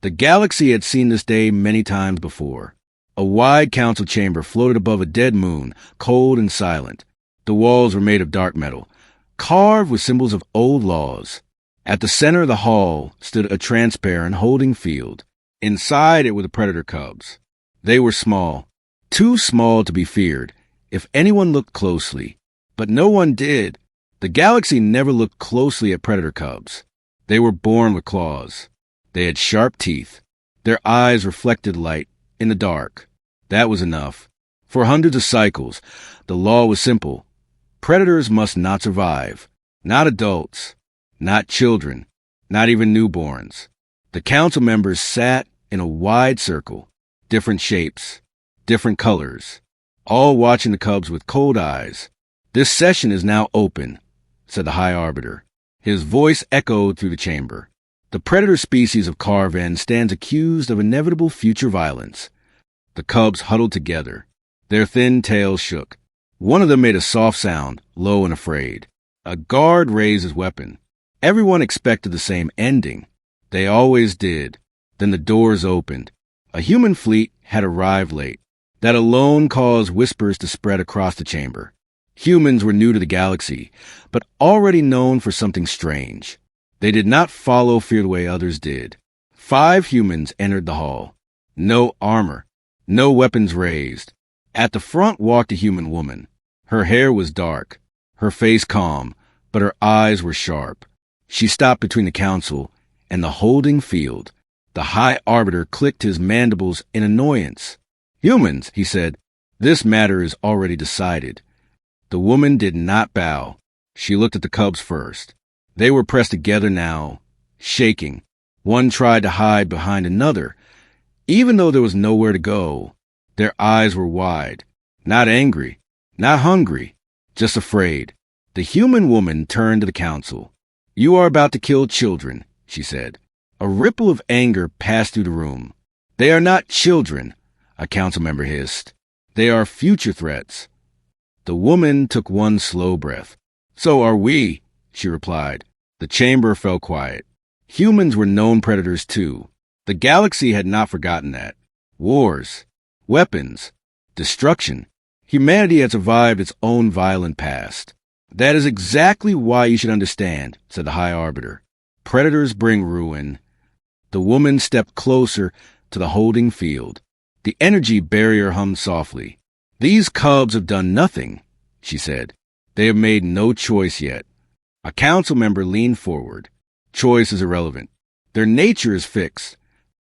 The galaxy had seen this day many times before. A wide council chamber floated above a dead moon, cold and silent. The walls were made of dark metal, carved with symbols of old laws. At the center of the hall stood a transparent holding field. Inside it were the predator cubs. They were small, too small to be feared if anyone looked closely. But no one did. The galaxy never looked closely at predator cubs. They were born with claws. They had sharp teeth. Their eyes reflected light in the dark. That was enough. For hundreds of cycles, the law was simple. Predators must not survive. Not adults. Not children. Not even newborns. The council members sat in a wide circle, different shapes, different colors, all watching the cubs with cold eyes. "This session is now open," said the High Arbiter. His voice echoed through the chamber. "The predator species of Carven stands accused of inevitable future violence." The cubs huddled together. Their thin tails shook. One of them made a soft sound, low and afraid. A guard raised his weapon. Everyone expected the same ending. They always did. Then the doors opened. A human fleet had arrived late. That alone caused whispers to spread across the chamber. Humans were new to the galaxy, but already known for something strange. They did not follow fear the way others did. 5 humans entered the hall. No armor, no weapons raised. At the front walked a human woman. Her hair was dark, her face calm, but her eyes were sharp. She stopped between the council and the holding field. The High Arbiter clicked his mandibles in annoyance. "Humans," he said, "this matter is already decided." The woman did not bow. She looked at the cubs first. They were pressed together now, shaking. One tried to hide behind another. Even though there was nowhere to go, their eyes were wide. Not angry, not hungry, just afraid. The human woman turned to the council. "You are about to kill children," she said. A ripple of anger passed through the room. "They are not children," a council member hissed. "They are future threats." The woman took one slow breath. "So are we," she replied. The chamber fell quiet. Humans were known predators too. The galaxy had not forgotten that. Wars, weapons, destruction. Humanity had survived its own violent past. "That is exactly why you should understand," said the High Arbiter. "Predators bring ruin." The woman stepped closer to the holding field. The energy barrier hummed softly. "These cubs have done nothing," she said. "They have made no choice yet." A council member leaned forward. "Choice is irrelevant. Their nature is fixed."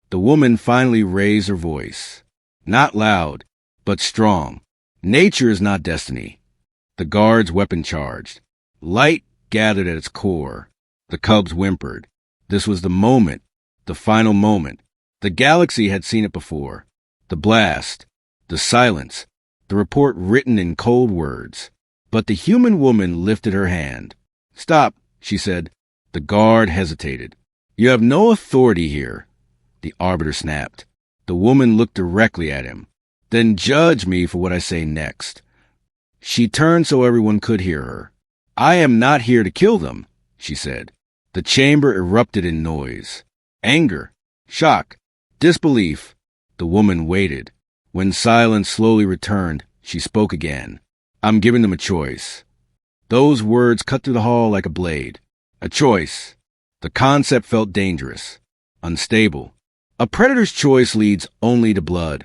The woman finally raised her voice. Not loud, but strong. "Nature is not destiny." The guard's weapon charged. Light gathered at its core. The cubs whimpered. This was the moment, the final moment. The galaxy had seen it before. The blast, the silence, the report written in cold words. But the human woman lifted her hand. "Stop," she said. The guard hesitated. "You have no authority here," the Arbiter snapped. The woman looked directly at him. "Then judge me for what I say next." She turned so everyone could hear her. "I am not here to kill them," she said. The chamber erupted in noise. Anger, shock, disbelief. The woman waited. When silence slowly returned, she spoke again. "I'm giving them a choice." Those words cut through the hall like a blade. A choice. The concept felt dangerous, unstable. "A predator's choice leads only to blood,"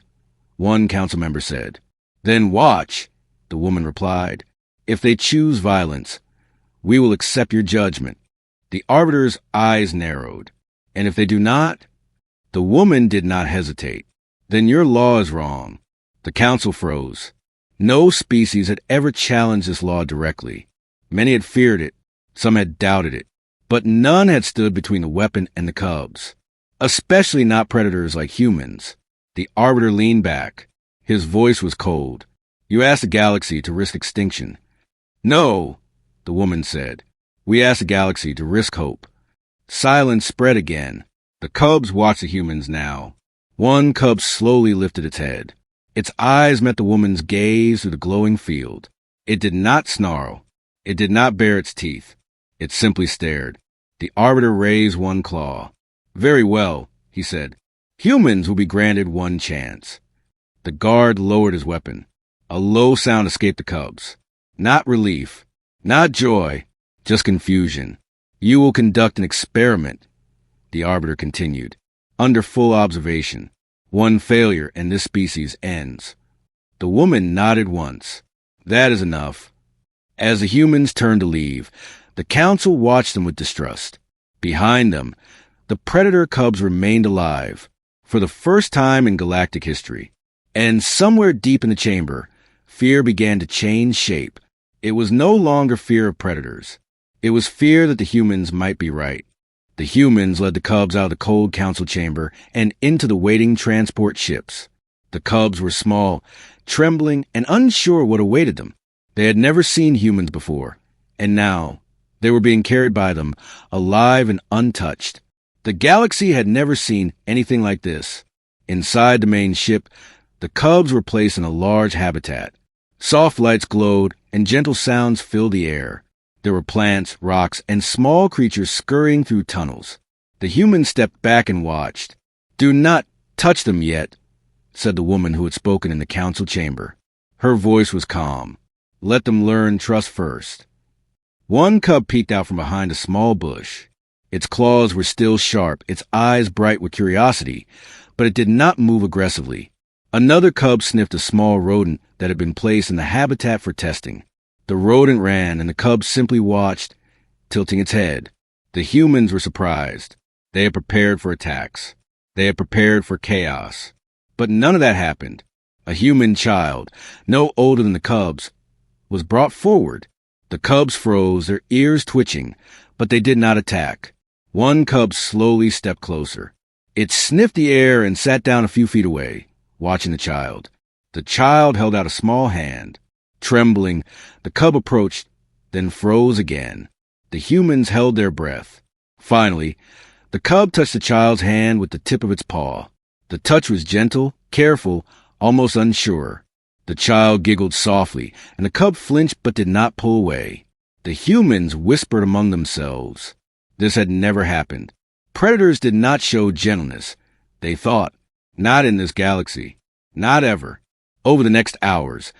one council member said. "Then watch," the woman replied. "If they choose violence, we will accept your judgment." The Arbiter's eyes narrowed. "And if they do not?" The woman did not hesitate. "Then your law is wrong." The council froze. No species had ever challenged this law directly. Many had feared it. Some had doubted it. But none had stood between the weapon and the cubs. Especially not predators like humans. The Arbiter leaned back. His voice was cold. "You asked the galaxy to risk extinction." "No," the woman said. "We asked the galaxy to risk hope." Silence spread again. The cubs watched the humans now. One cub slowly lifted its head. Its eyes met the woman's gaze through the glowing field. It did not snarl. It did not bare its teeth. It simply stared. The Arbiter raised one claw. "Very well," he said. Humans will be granted one chance. The guard lowered his weapon. A low sound escaped the cubs. Not relief, not joy, just confusion. You will conduct an experiment, the arbiter continued, under full observation. One failure and this species ends. The woman nodded once. That is enough. As the humans turned to leave, the council watched them with distrust. Behind them, the predator cubs remained alive, for the first time in galactic history. And somewhere deep in the chamber, fear began to change shape. It was no longer fear of predators. It was fear that the humans might be right. The humans led the cubs out of the cold council chamber and into the waiting transport ships. The cubs were small, trembling, and unsure what awaited them. They had never seen humans before, and now they were being carried by them, alive and untouched. The galaxy had never seen anything like this. Inside the main ship, the cubs were placed in a large habitat. Soft lights glowed, and gentle sounds filled the air. There were plants, rocks, and small creatures scurrying through tunnels. The humans stepped back and watched. "Do not touch them yet," said the woman who had spoken in the council chamber. Her voice was calm. "Let them learn trust first." One cub peeked out from behind a small bush. Its claws were still sharp, its eyes bright with curiosity, but it did not move aggressively. Another cub sniffed a small rodent that had been placed in the habitat for testing. The rodent ran, and the cub simply watched, tilting its head. The humans were surprised. They had prepared for attacks. They had prepared for chaos. But none of that happened. A human child, no older than the cubs, was brought forward. The cubs froze, their ears twitching, but they did not attack. One cub slowly stepped closer. It sniffed the air and sat down a few feet away, watching the child. The child held out a small hand. Trembling, the cub approached, then froze again. The humans held their breath. Finally, the cub touched the child's hand with the tip of its paw. The touch was gentle, careful, almost unsure. The child giggled softly, and the cub flinched but did not pull away. The humans whispered among themselves. This had never happened. Predators did not show gentleness. They thought, not in this galaxy. Not ever. Over the next hours,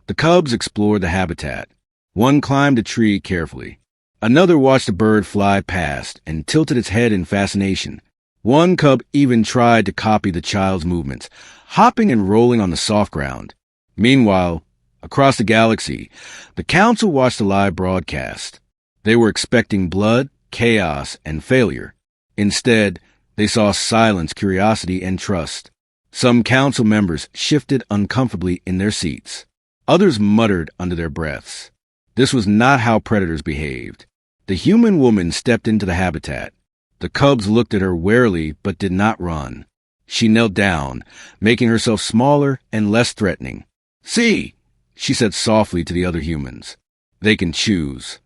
the cubs explored the habitat. One climbed a tree carefully. Another watched a bird fly past and tilted its head in fascination. One cub even tried to copy the child's movements, hopping and rolling on the soft ground. Meanwhile, across the galaxy, the council watched the live broadcast. They were expecting blood, chaos, and failure. Instead, they saw silence, curiosity, and trust. Some council members shifted uncomfortably in their seats. Others muttered under their breaths. This was not how predators behaved. The human woman stepped into the habitat. The cubs looked at her warily but did not run. She knelt down, making herself smaller and less threatening. "See," she said softly to the other humans. "They can choose."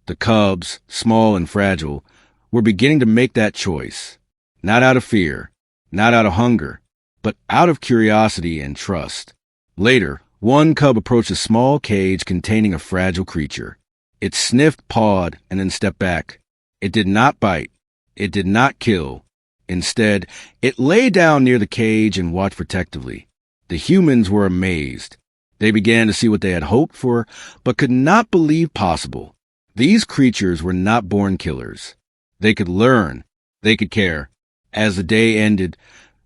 The cubs, small and fragile, were beginning to make that choice. Not out of fear, not out of hunger, but out of curiosity and trust. Later, one cub approached a small cage containing a fragile creature. It sniffed, pawed, and then stepped back. It did not bite. It did not kill. Instead, it lay down near the cage and watched protectively. The humans were amazed. They began to see what they had hoped for, but could not believe possible. These creatures were not born killers. They could learn. They could care. As the day ended,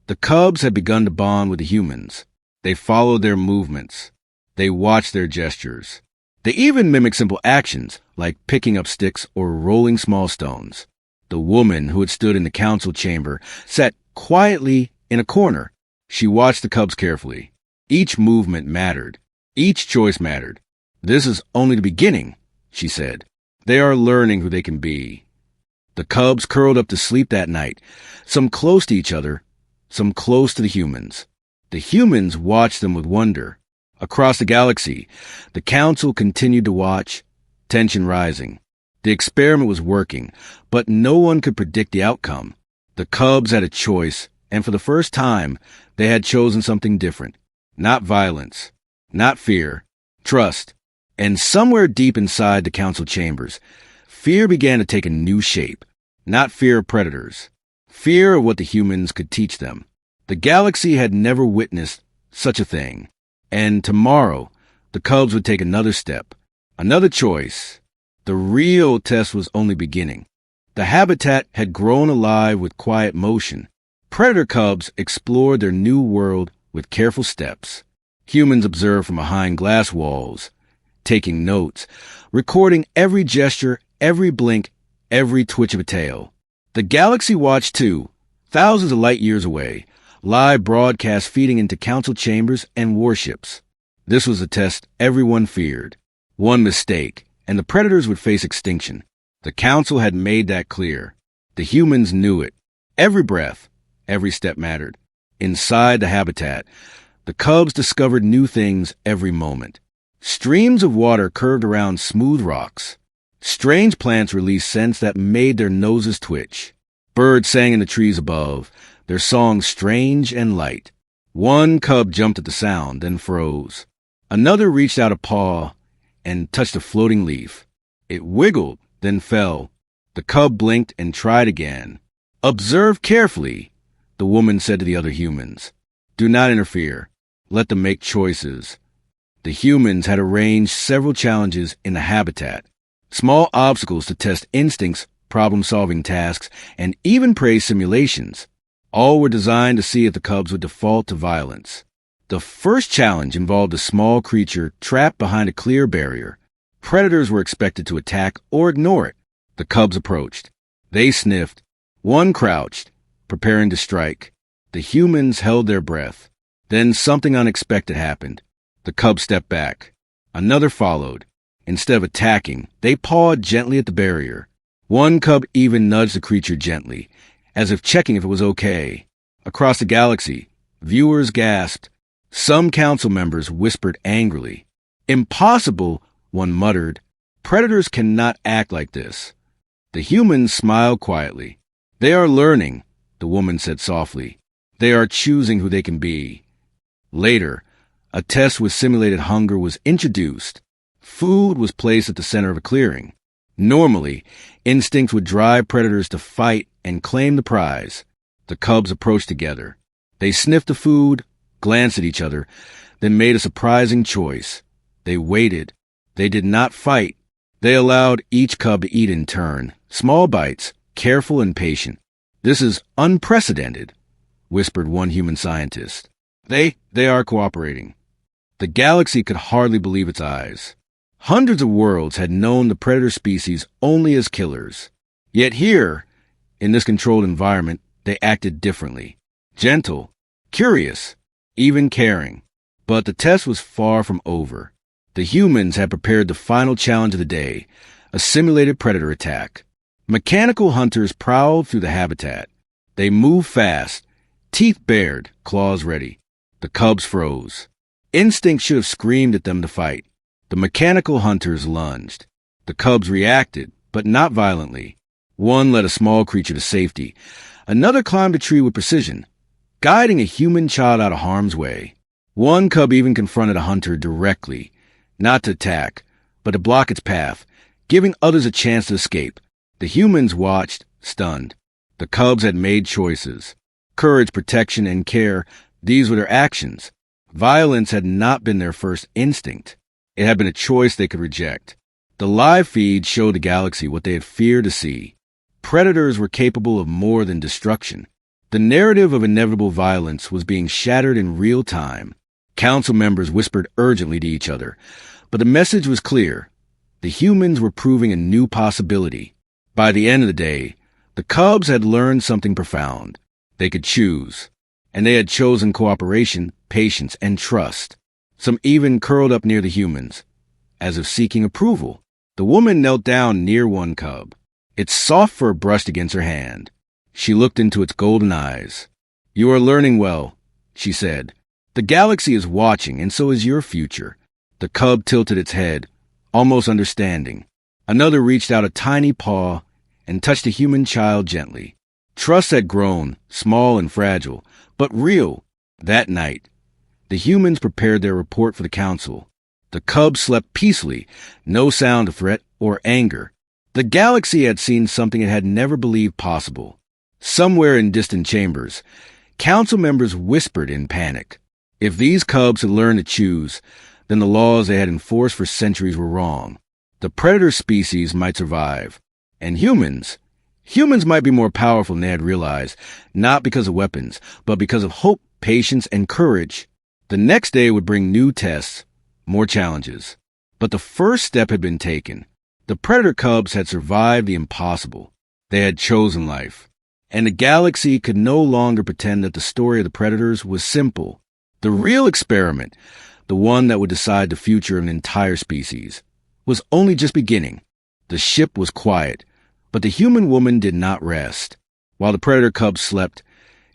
the cubs had begun to bond with the humans. They followed their movements. They watched their gestures. They even mimicked simple actions, like picking up sticks or rolling small stones. The woman who had stood in the council chamber sat quietly in a corner. She watched the cubs carefully. Each movement mattered. Each choice mattered. "This is only the beginning," she said. "They are learning who they can be." The cubs curled up to sleep that night, some close to each other, some close to the humans. The humans watched them with wonder. Across the galaxy, the council continued to watch, tension rising. The experiment was working, but no one could predict the outcome. The cubs had a choice, and for the first time, they had chosen something different. Not violence, not fear, trust. And somewhere deep inside the council chambers, fear began to take a new shape. Not fear of predators, fear of what the humans could teach them. The galaxy had never witnessed such a thing. And tomorrow, the cubs would take another step, another choice. The real test was only beginning. The habitat had grown alive with quiet motion. Predator cubs explored their new world with careful steps. Humans observed from behind glass walls, taking notes, recording every gesture, every blink, every twitch of a tail. The galaxy watched too, thousands of light years away, live broadcast feeding into council chambers and warships. This was a test everyone feared. One mistake, and the predators would face extinction. The council had made that clear. The humans knew it. Every breath, every step mattered. Inside the habitat, the cubs discovered new things every moment. Streams of water curved around smooth rocks. Strange plants released scents that made their noses twitch. Birds sang in the trees above, their songs strange and light. One cub jumped at the sound, then froze. Another reached out a paw and touched a floating leaf. It wiggled, then fell. The cub blinked and tried again. "Observe carefully," the woman said to the other humans. "Do not interfere. Let them make choices." The humans had arranged several challenges in the habitat. Small obstacles to test instincts, problem-solving tasks, and even prey simulations. All were designed to see if the cubs would default to violence. The first challenge involved a small creature trapped behind a clear barrier. Predators were expected to attack or ignore it. The cubs approached. They sniffed. One crouched, preparing to strike. The humans held their breath. Then something unexpected happened. The cubs stepped back. Another followed. Instead of attacking, they pawed gently at the barrier. One cub even nudged the creature gently, as if checking if it was okay. Across the galaxy, viewers gasped. Some council members whispered angrily. "Impossible," one muttered. "Predators cannot act like this." The humans smiled quietly. "They are learning," the woman said softly. "They are choosing who they can be." Later, a test with simulated hunger was introduced. Food was placed at the center of a clearing. Normally, instinct would drive predators to fight and claim the prize. The cubs approached together. They sniffed the food, glanced at each other, then made a surprising choice. They waited. They did not fight. They allowed each cub to eat in turn, small bites, careful and patient. "This is unprecedented," whispered one human scientist. They are cooperating." The galaxy could hardly believe its eyes. Hundreds of worlds had known the predator species only as killers. Yet here, in this controlled environment, they acted differently. Gentle, curious, even caring. But the test was far from over. The humans had prepared the final challenge of the day, a simulated predator attack. Mechanical hunters prowled through the habitat. They moved fast, teeth bared, claws ready. The cubs froze. Instinct should have screamed at them to fight. The mechanical hunters lunged. The cubs reacted, but not violently. One led a small creature to safety. Another climbed a tree with precision, guiding a human child out of harm's way. One cub even confronted a hunter directly, not to attack, but to block its path, giving others a chance to escape. The humans watched, stunned. The cubs had made choices. Courage, protection, and care, these were their actions. Violence had not been their first instinct. It had been a choice they could reject. The live feed showed the galaxy what they had feared to see. Predators were capable of more than destruction. The narrative of inevitable violence was being shattered in real time. Council members whispered urgently to each other, but the message was clear. The humans were proving a new possibility. By the end of the day, the cubs had learned something profound. They could choose, and they had chosen cooperation, patience, and trust. Some even curled up near the humans, as if seeking approval. The woman knelt down near one cub. Its soft fur brushed against her hand. She looked into its golden eyes. "You are learning well," she said. "The galaxy is watching, and so is your future." The cub tilted its head, almost understanding. Another reached out a tiny paw and touched a human child gently. Trust had grown, small and fragile, but real. That night, the humans prepared their report for the council. The cubs slept peacefully, no sound of threat or anger. The galaxy had seen something it had never believed possible. Somewhere in distant chambers, council members whispered in panic. If these cubs had learned to choose, then the laws they had enforced for centuries were wrong. The predator species might survive. And humans might be more powerful than they had realized, not because of weapons, but because of hope, patience, and courage. The next day would bring new tests, more challenges. But the first step had been taken. The predator cubs had survived the impossible. They had chosen life. And the galaxy could no longer pretend that the story of the predators was simple. The real experiment, the one that would decide the future of an entire species, was only just beginning. The ship was quiet, but the human woman did not rest. While the predator cub slept,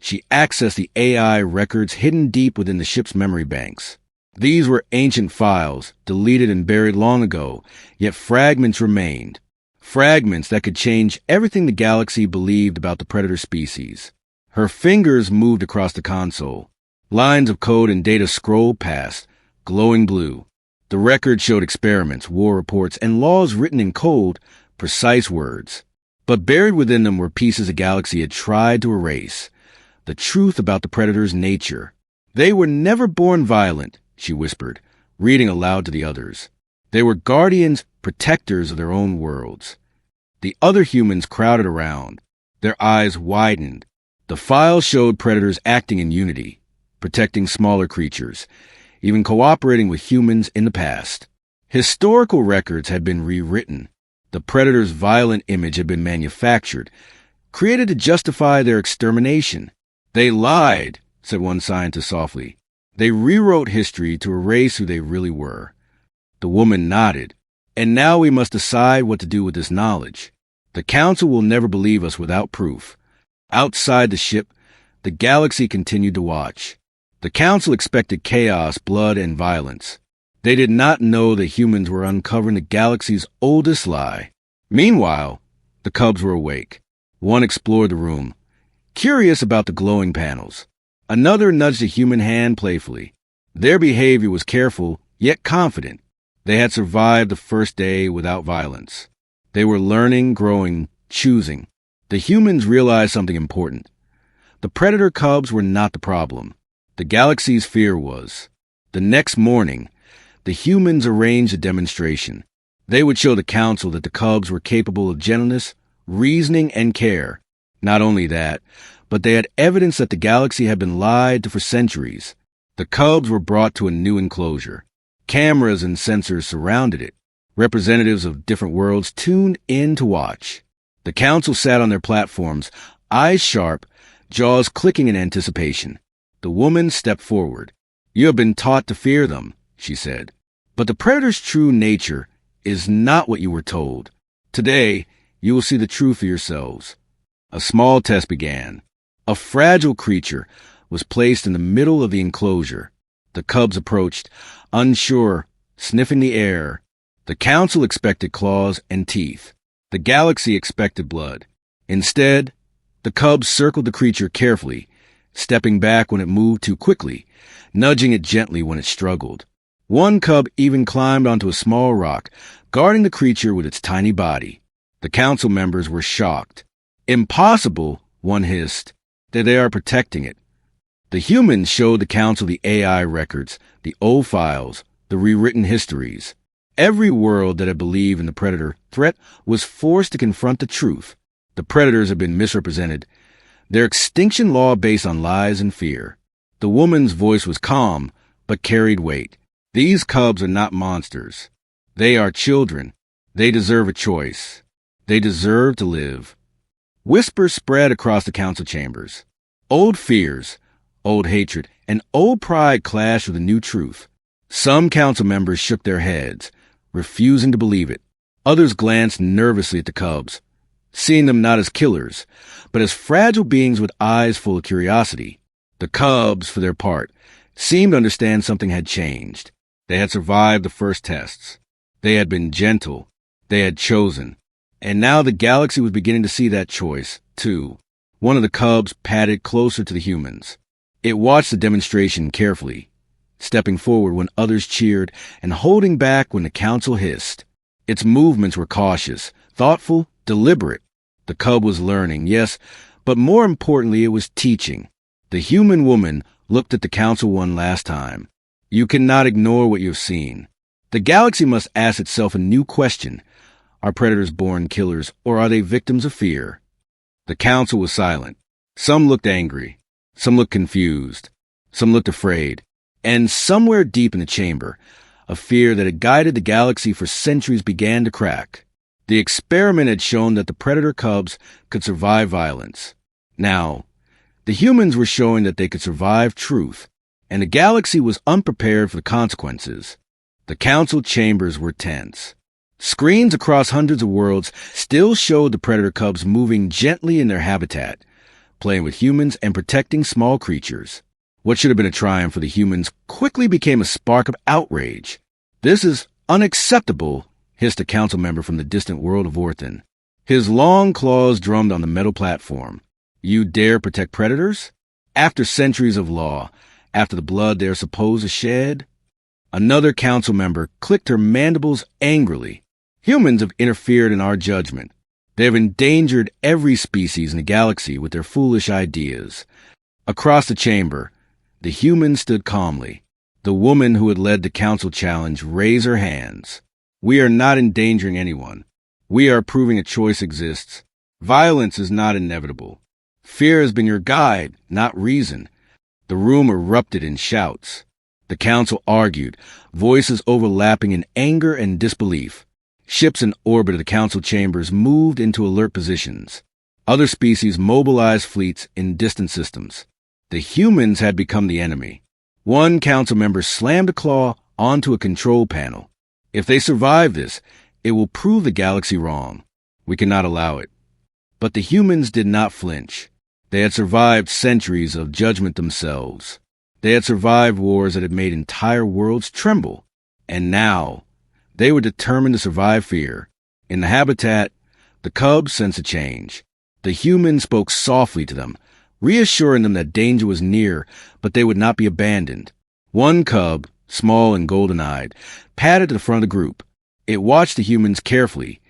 she accessed the AI records hidden deep within the ship's memory banks. These were ancient files, deleted and buried long ago, yet fragments remained. Fragments that could change everything the galaxy believed about the predator species. Her fingers moved across the console. Lines of code and data scrolled past, glowing blue. The record showed experiments, war reports, and laws written in cold, precise words. But buried within them were pieces the galaxy had tried to erase. The truth about the predator's nature. They were never born violent, she whispered, reading aloud to the others. They were guardians, protectors of their own worlds. The other humans crowded around. Their eyes widened. The files showed predators acting in unity, protecting smaller creatures, even cooperating with humans in the past. Historical records had been rewritten. The predator's violent image had been manufactured, created to justify their extermination. They lied, said one scientist softly. They rewrote history to erase who they really were. The woman nodded. And now we must decide what to do with this knowledge. The council will never believe us without proof. Outside the ship, the galaxy continued to watch. The council expected chaos, blood, and violence. They did not know that humans were uncovering the galaxy's oldest lie. Meanwhile, the cubs were awake. One explored the room, curious about the glowing panels. Another nudged a human hand playfully. Their behavior was careful, yet confident. They had survived the first day without violence. They were learning, growing, choosing. The humans realized something important. The predator cubs were not the problem. The galaxy's fear was. The next morning, the humans arranged a demonstration. They would show the council that the cubs were capable of gentleness, reasoning, and care. Not only that, but they had evidence that the galaxy had been lied to for centuries. The cubs were brought to a new enclosure. Cameras and sensors surrounded it. Representatives of different worlds tuned in to watch. The council sat on their platforms, eyes sharp, jaws clicking in anticipation. The woman stepped forward. "You have been taught to fear them," she said. "But the predator's true nature is not what you were told. Today, you will see the truth for yourselves." A small test began. A fragile creature was placed in the middle of the enclosure. The cubs approached, unsure, sniffing the air. The council expected claws and teeth. The galaxy expected blood. Instead, the cubs circled the creature carefully, stepping back when it moved too quickly, nudging it gently when it struggled. One cub even climbed onto a small rock, guarding the creature with its tiny body. The council members were shocked. "Impossible," one hissed. They are protecting it." The humans showed the council the AI records, the old files, the rewritten histories. Every world that had believed in the predator threat was forced to confront the truth. The predators had been misrepresented, their extinction law based on lies and fear. The woman's voice was calm, but carried weight. "These cubs are not monsters. They are children. They deserve a choice. They deserve to live." Whispers spread across the council chambers. Old fears, old hatred, and old pride clashed with a new truth. Some council members shook their heads, refusing to believe it. Others glanced nervously at the cubs, seeing them not as killers, but as fragile beings with eyes full of curiosity. The cubs, for their part, seemed to understand something had changed. They had survived the first tests. They had been gentle. They had chosen. And now the galaxy was beginning to see that choice, too. One of the cubs padded closer to the humans. It watched the demonstration carefully, stepping forward when others cheered and holding back when the council hissed. Its movements were cautious, thoughtful, deliberate. The cub was learning, yes, But more importantly, it was teaching. The human woman looked at the council one last time. You cannot ignore what you have seen. The galaxy must ask itself a new question. Are predators born killers, or are they victims of fear? The council was silent. Some looked angry. Some looked confused. Some looked afraid. And somewhere deep in the chamber, a fear that had guided the galaxy for centuries began to crack. The experiment had shown that the predator cubs could survive violence. Now, the humans were showing that they could survive truth, and the galaxy was unprepared for the consequences. The council chambers were tense. Screens across hundreds of worlds still showed the predator cubs moving gently in their habitat, playing with humans and protecting small creatures. What should have been a triumph for the humans quickly became a spark of outrage. "This is unacceptable," hissed a council member from the distant world of Orthan. His long claws drummed on the metal platform. "You dare protect predators? After centuries of law, after the blood they are supposed to shed?" Another council member clicked her mandibles angrily. "Humans have interfered in our judgment. They have endangered every species in the galaxy with their foolish ideas." Across the chamber, the humans stood calmly. The woman who had led the council challenge raised her hands. "We are not endangering anyone. We are proving a choice exists. Violence is not inevitable. Fear has been your guide, not reason." The room erupted in shouts. The council argued, voices overlapping in anger and disbelief. Ships in orbit of the council chambers moved into alert positions. Other species mobilized fleets in distant systems. The humans had become the enemy. One council member slammed a claw onto a control panel. "If they survive this, it will prove the galaxy wrong. We cannot allow it." But the humans did not flinch. They had survived centuries of judgment themselves. They had survived wars that had made entire worlds tremble. And now, they were determined to survive fear. In the habitat, the cubs sensed a change. The humans spoke softly to them, reassuring them that danger was near, but they would not be abandoned. One cub, small and golden-eyed, padded to the front of the group. It watched the humans carefully,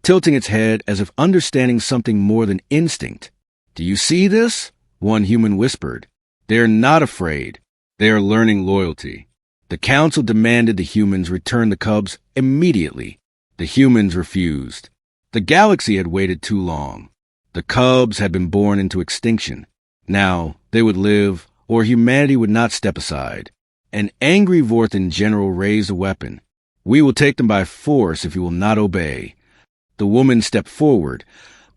tilting its head as if understanding something more than instinct. "Do you see this?" one human whispered. "They are not afraid. They are learning loyalty." The council demanded the humans return the cubs immediately. The humans refused. The galaxy had waited too long. The cubs had been born into extinction. Now they would live, or humanity would not step aside. An angry Vorthan general raised a weapon. "We will take them by force if you will not obey." The woman stepped forward,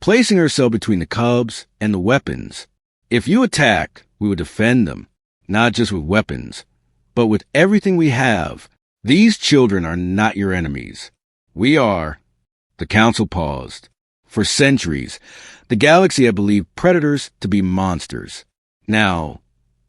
placing herself between the cubs and the weapons. "If you attack, we will defend them, not just with weapons, but with everything we have. These children are not your enemies. We are." The council paused. For centuries, the galaxy had believed predators to be monsters. Now,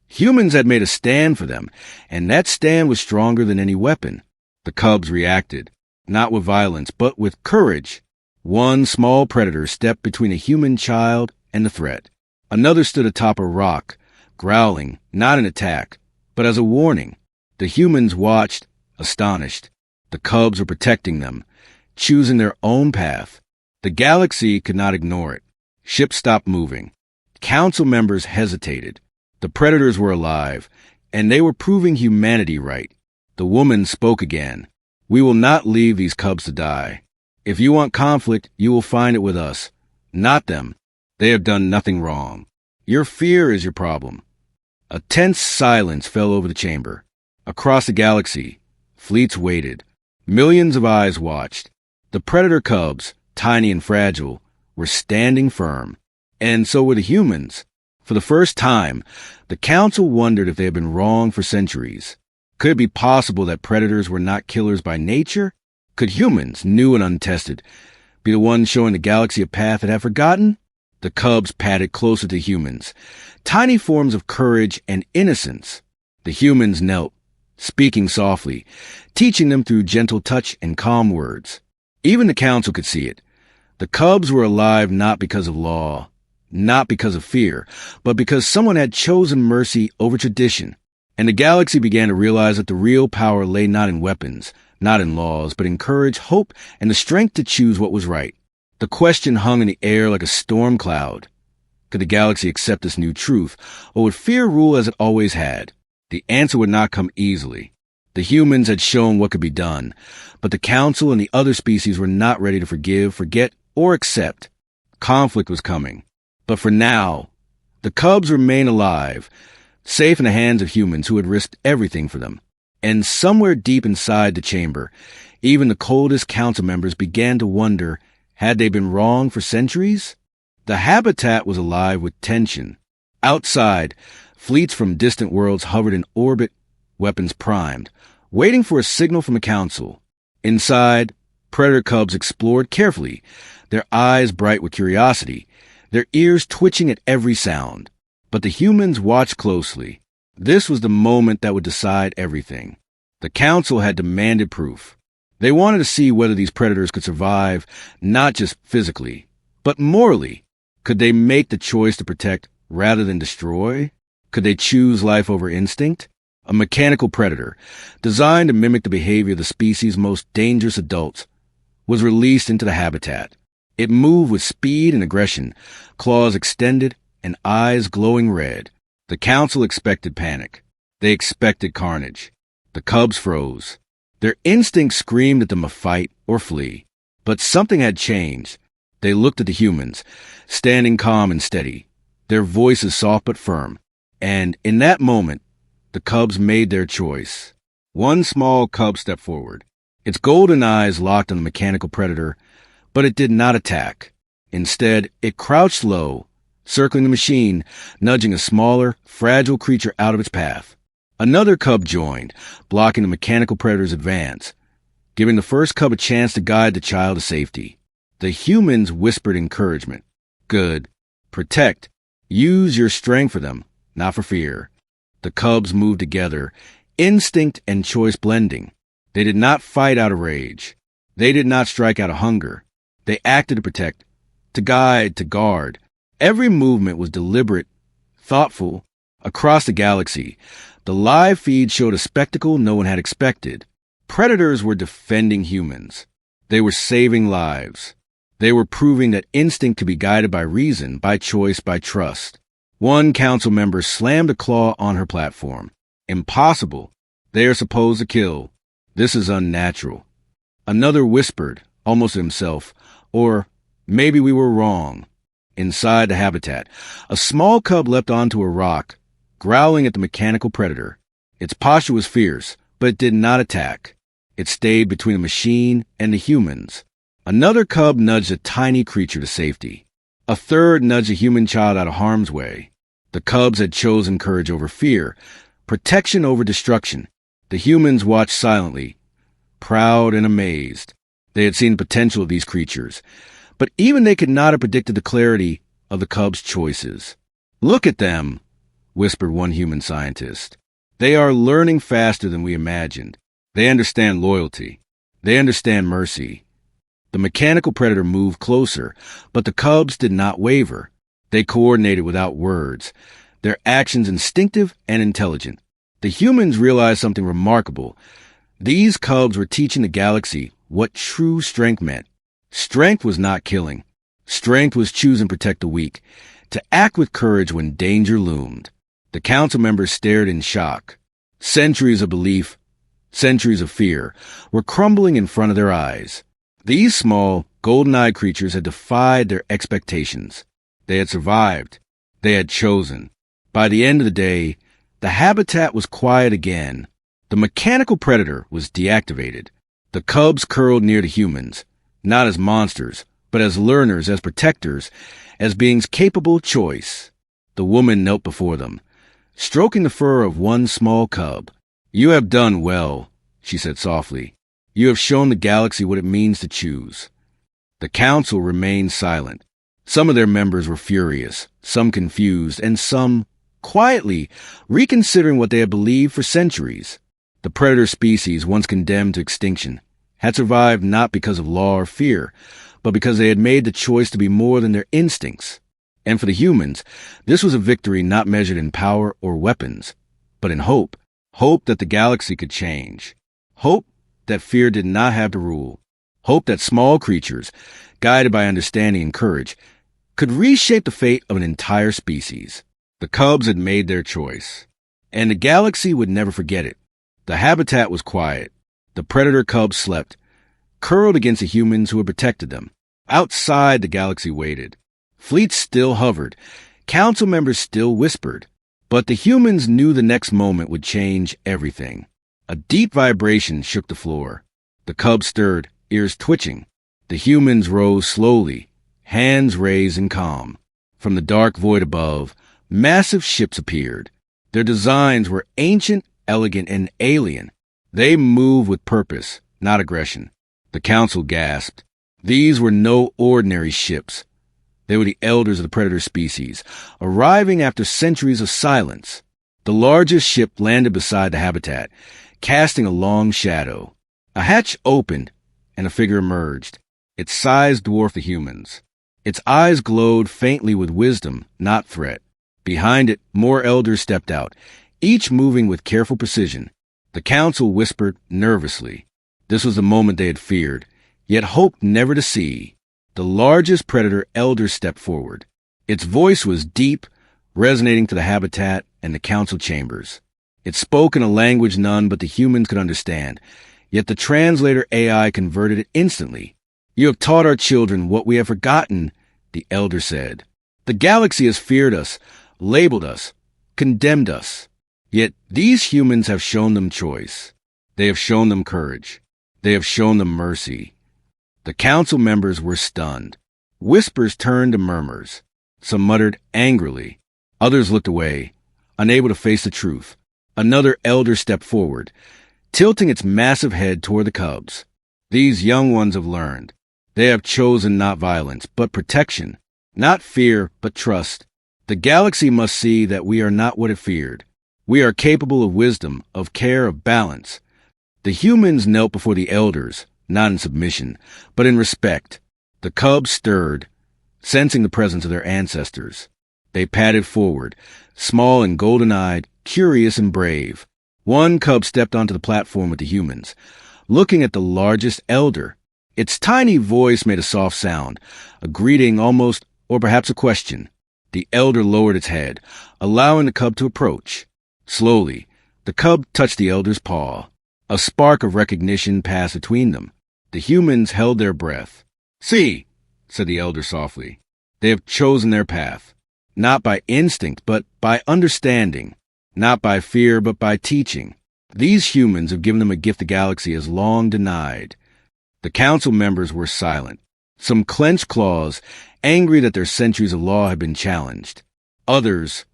humans had made a stand for them, and that stand was stronger than any weapon. The cubs reacted, not with violence, but with courage. One small predator stepped between a human child and the threat. Another stood atop a rock, growling, not in attack, but as a warning. The humans watched, astonished. The cubs were protecting them, choosing their own path. The galaxy could not ignore it. Ships stopped moving. Council members hesitated. The predators were alive, and they were proving humanity right. The woman spoke again. "We will not leave these cubs to die. If you want conflict, you will find it with us, not them. They have done nothing wrong. Your fear is your problem." A tense silence fell over the chamber. Across the galaxy, fleets waited. Millions of eyes watched. The predator cubs, tiny and fragile, were standing firm. And so were the humans. For the first time, the council wondered if they had been wrong for centuries. Could it be possible that predators were not killers by nature? Could humans, new and untested, be the ones showing the galaxy a path it had forgotten? The cubs padded closer to humans, tiny forms of courage and innocence. The humans knelt, speaking softly, teaching them through gentle touch and calm words. Even the council could see it. The cubs were alive not because of law, not because of fear, but because someone had chosen mercy over tradition. And the galaxy began to realize that the real power lay not in weapons, not in laws, but in courage, hope, and the strength to choose what was right. The question hung in the air like a storm cloud. Could the galaxy accept this new truth, or would fear rule as it always had? The answer would not come easily. The humans had shown what could be done, but the Council and the other species were not ready to forgive, forget, or accept. Conflict was coming. But for now, the cubs remain alive, safe in the hands of humans who had risked everything for them. And somewhere deep inside the chamber, even the coldest council members began to wonder, had they been wrong for centuries? The habitat was alive with tension. Outside, fleets from distant worlds hovered in orbit, weapons primed, waiting for a signal from the council. Inside, predator cubs explored carefully, their eyes bright with curiosity, their ears twitching at every sound. But the humans watched closely. This was the moment that would decide everything. The council had demanded proof. They wanted to see whether these predators could survive, not just physically, but morally. Could they make the choice to protect rather than destroy? Could they choose life over instinct? A mechanical predator, designed to mimic the behavior of the species' most dangerous adults, was released into the habitat. It moved with speed and aggression, claws extended and eyes glowing red. The council expected panic. They expected carnage. The cubs froze. Their instincts screamed at them to fight or flee. But something had changed. They looked at the humans, standing calm and steady, their voices soft but firm. And in that moment, the cubs made their choice. One small cub stepped forward, its golden eyes locked on the mechanical predator, but it did not attack. Instead, it crouched low, circling the machine, nudging a smaller, fragile creature out of its path. Another cub joined, blocking the mechanical predator's advance, giving the first cub a chance to guide the child to safety. The humans whispered encouragement. Good. Protect. Use your strength for them, not for fear. The cubs moved together, instinct and choice blending. They did not fight out of rage. They did not strike out of hunger. They acted to protect, to guide, to guard. Every movement was deliberate, thoughtful. Across the galaxy, the live feed showed a spectacle no one had expected. Predators were defending humans. They were saving lives. They were proving that instinct could be guided by reason, by choice, by trust. One council member slammed a claw on her platform. Impossible. They are supposed to kill. This is unnatural. Another whispered, almost to himself, or maybe we were wrong. Inside the habitat, a small cub leapt onto a rock, growling at the mechanical predator. Its posture was fierce, but it did not attack. It stayed between the machine and the humans. Another cub nudged a tiny creature to safety. A third nudged a human child out of harm's way. The cubs had chosen courage over fear, protection over destruction. The humans watched silently, proud and amazed. They had seen the potential of these creatures, but even they could not have predicted the clarity of the cubs' choices. Look at them, whispered one human scientist. They are learning faster than we imagined. They understand loyalty. They understand mercy. The mechanical predator moved closer, but the cubs did not waver. They coordinated without words, their actions instinctive and intelligent. The humans realized something remarkable. These cubs were teaching the galaxy what true strength meant. Strength was not killing. Strength was choosing to protect the weak, to act with courage when danger loomed. The council members stared in shock. Centuries of belief, centuries of fear, were crumbling in front of their eyes. These small, golden-eyed creatures had defied their expectations. They had survived. They had chosen. By the end of the day, the habitat was quiet again. The mechanical predator was deactivated. The cubs curled near the humans, not as monsters, but as learners, as protectors, as beings capable of choice. The woman knelt before them, stroking the fur of one small cub. "You have done well," she said softly. "You have shown the galaxy what it means to choose." The council remained silent. Some of their members were furious, some confused, and some, quietly, reconsidering what they had believed for centuries. The predator species, once condemned to extinction, had survived not because of law or fear, but because they had made the choice to be more than their instincts. And for the humans, this was a victory not measured in power or weapons, but in hope. Hope that the galaxy could change. Hope that fear did not have to rule. Hope that small creatures, guided by understanding and courage, could reshape the fate of an entire species. The cubs had made their choice, and the galaxy would never forget it. The habitat was quiet. The predator cubs slept, curled against the humans who had protected them. Outside, the galaxy waited. Fleets still hovered. Council members still whispered. But the humans knew the next moment would change everything. A deep vibration shook the floor. The cubs stirred, ears twitching. The humans rose slowly, hands raised in calm. From the dark void above, massive ships appeared. Their designs were ancient, elegant, and alien. They moved with purpose, not aggression. The council gasped. These were no ordinary ships. They were the elders of the predator species, arriving after centuries of silence. The largest ship landed beside the habitat, casting a long shadow. A hatch opened, and a figure emerged. Its size dwarfed the humans. Its eyes glowed faintly with wisdom, not threat. Behind it, more elders stepped out, each moving with careful precision. The council whispered nervously. This was the moment they had feared, yet hoped never to see. The largest predator elder stepped forward. Its voice was deep, resonating to the habitat and the council chambers. It spoke in a language none but the humans could understand, yet the translator AI converted it instantly. "You have taught our children what we have forgotten," the elder said. "The galaxy has feared us, labeled us, condemned us. Yet these humans have shown them choice. They have shown them courage. They have shown them mercy." The council members were stunned. Whispers turned to murmurs. Some muttered angrily. Others looked away, unable to face the truth. Another elder stepped forward, tilting its massive head toward the cubs. "These young ones have learned. They have chosen not violence, but protection. Not fear, but trust. The galaxy must see that we are not what it feared. We are capable of wisdom, of care, of balance." The humans knelt before the elders, not in submission, but in respect. The cubs stirred, sensing the presence of their ancestors. They padded forward, small and golden-eyed, curious and brave. One cub stepped onto the platform with the humans, looking at the largest elder. Its tiny voice made a soft sound, a greeting almost, or perhaps a question. The elder lowered its head, allowing the cub to approach. Slowly, the cub touched the elder's paw. A spark of recognition passed between them. The humans held their breath. "See," said the elder softly, "they have chosen their path. Not by instinct, but by understanding. Not by fear, but by teaching. These humans have given them a gift the galaxy has long denied." The council members were silent. Some clenched claws, angry that their centuries of law had been challenged. Others,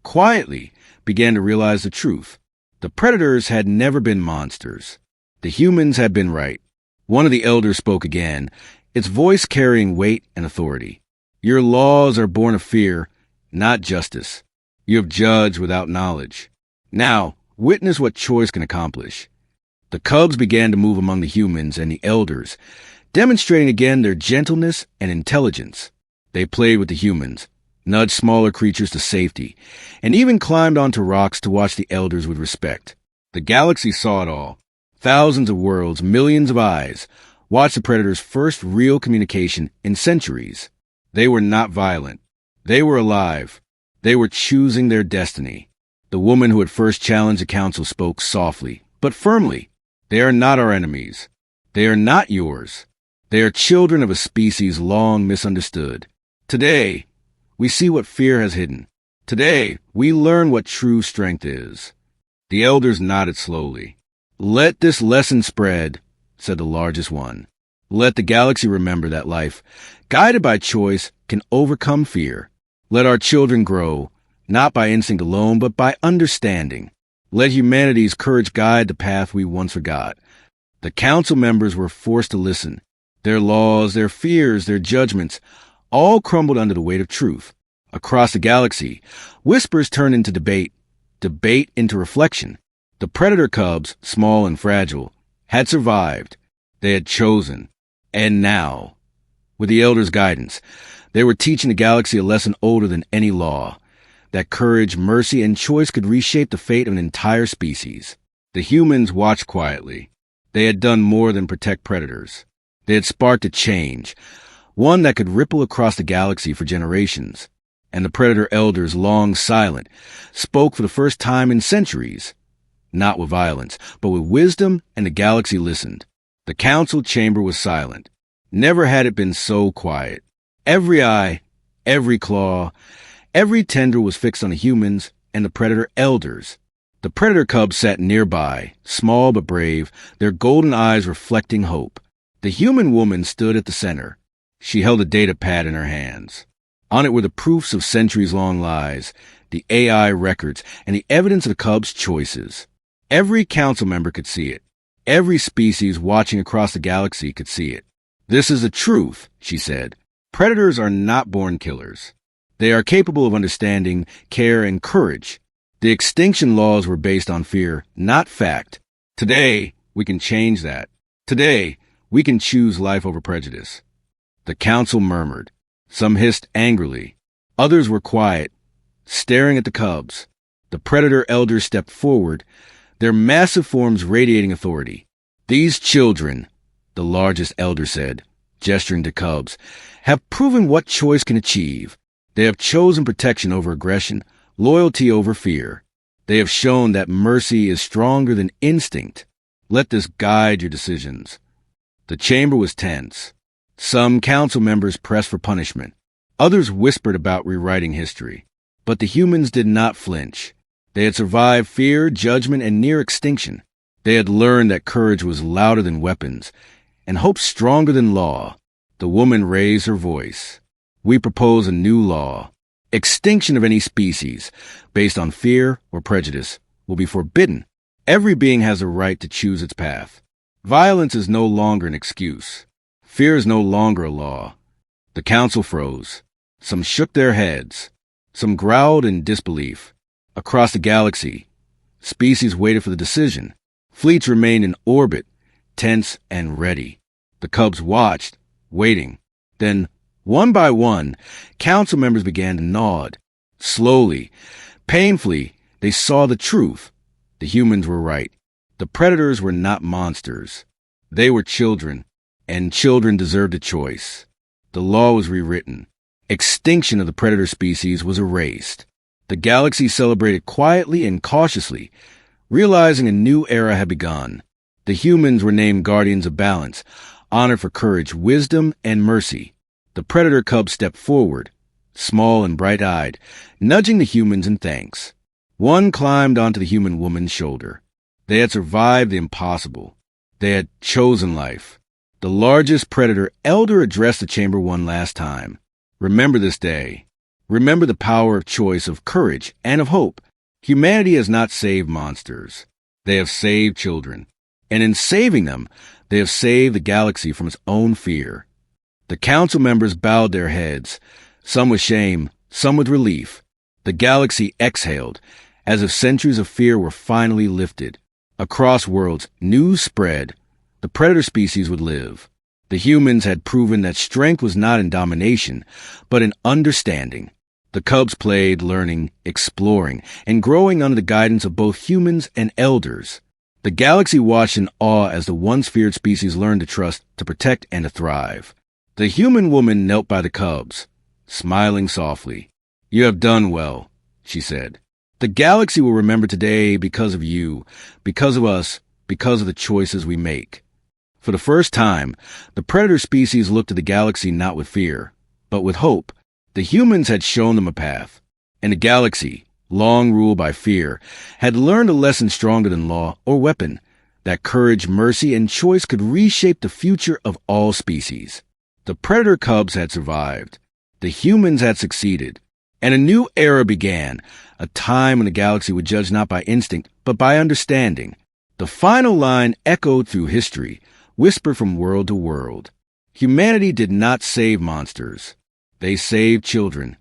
quietly, began to realize the truth. The predators had never been monsters. The humans had been right. One of the elders spoke again, its voice carrying weight and authority. "Your laws are born of fear, not justice. You have judged without knowledge. Now, witness what choice can accomplish." The cubs began to move among the humans and the elders, demonstrating again their gentleness and intelligence. They played with the humans, nudged smaller creatures to safety, and even climbed onto rocks to watch the elders with respect. The galaxy saw it all. Thousands of worlds, millions of eyes, watched the predators' first real communication in centuries. They were not violent. They were alive. They were choosing their destiny. The woman who had first challenged the council spoke softly, but firmly. "They are not our enemies. They are not yours. They are children of a species long misunderstood. Today, we see what fear has hidden. Today, we learn what true strength is." The elders nodded slowly. "Let this lesson spread," said the largest one. "Let the galaxy remember that life, guided by choice, can overcome fear. Let our children grow, not by instinct alone, but by understanding. Let humanity's courage guide the path we once forgot." The council members were forced to listen. Their laws, their fears, their judgments, all crumbled under the weight of truth. Across the galaxy, whispers turned into debate, debate into reflection. The predator cubs, small and fragile, had survived. They had chosen. And now, with the elders' guidance, they were teaching the galaxy a lesson older than any law, that courage, mercy, and choice could reshape the fate of an entire species. The humans watched quietly. They had done more than protect predators. They had sparked a change, one that could ripple across the galaxy for generations. And the predator elders, long silent, spoke for the first time in centuries. Not with violence, but with wisdom, and the galaxy listened. The council chamber was silent. Never had it been so quiet. Every eye, every claw, every tendril was fixed on the humans and the predator elders. The predator cubs sat nearby, small but brave, their golden eyes reflecting hope. The human woman stood at the center. She held a data pad in her hands. On it were the proofs of centuries-long lies, the AI records, and the evidence of the cubs' choices. Every council member could see it. Every species watching across the galaxy could see it. "This is the truth," she said. "Predators are not born killers. They are capable of understanding, care, and courage. The extinction laws were based on fear, not fact. Today, we can change that. Today, we can choose life over prejudice." The council murmured. Some hissed angrily. Others were quiet, staring at the cubs. The predator elders stepped forward, their massive forms radiating authority. "These children," the largest elder said, gesturing to cubs, "have proven what choice can achieve. They have chosen protection over aggression, loyalty over fear. They have shown that mercy is stronger than instinct. Let this guide your decisions." The chamber was tense. Some council members pressed for punishment. Others whispered about rewriting history. But the humans did not flinch. They had survived fear, judgment, and near extinction. They had learned that courage was louder than weapons, and hope stronger than law. The woman raised her voice. "We propose a new law. Extinction of any species, based on fear or prejudice, will be forbidden. Every being has a right to choose its path. Violence is no longer an excuse. Fear is no longer a law." The council froze. Some shook their heads. Some growled in disbelief. Across the galaxy, species waited for the decision. Fleets remained in orbit, tense and ready. The cubs watched, waiting. Then, one by one, council members began to nod. Slowly, painfully, they saw the truth. The humans were right. The predators were not monsters. They were children, and children deserved a choice. The law was rewritten. Extinction of the predator species was erased. The galaxy celebrated quietly and cautiously, realizing a new era had begun. The humans were named guardians of balance, honored for courage, wisdom, and mercy. The predator cubs stepped forward, small and bright-eyed, nudging the humans in thanks. One climbed onto the human woman's shoulder. They had survived the impossible. They had chosen life. The largest predator elder addressed the chamber one last time. "Remember this day. Remember the power of choice, of courage, and of hope. Humanity has not saved monsters. They have saved children. And in saving them, they have saved the galaxy from its own fear." The council members bowed their heads, some with shame, some with relief. The galaxy exhaled, as if centuries of fear were finally lifted. Across worlds, news spread. The predator species would live. The humans had proven that strength was not in domination, but in understanding. The cubs played, learning, exploring, and growing under the guidance of both humans and elders. The galaxy watched in awe as the once feared species learned to trust, to protect, and to thrive. The human woman knelt by the cubs, smiling softly. "You have done well," she said. "The galaxy will remember today because of you, because of us, because of the choices we make." For the first time, the predator species looked at the galaxy not with fear, but with hope. The humans had shown them a path, and the galaxy, long ruled by fear, had learned a lesson stronger than law or weapon, that courage, mercy, and choice could reshape the future of all species. The predator cubs had survived. The humans had succeeded. And a new era began, a time when the galaxy would judge not by instinct, but by understanding. The final line echoed through history, whispered from world to world. Humanity did not save monsters. They saved children,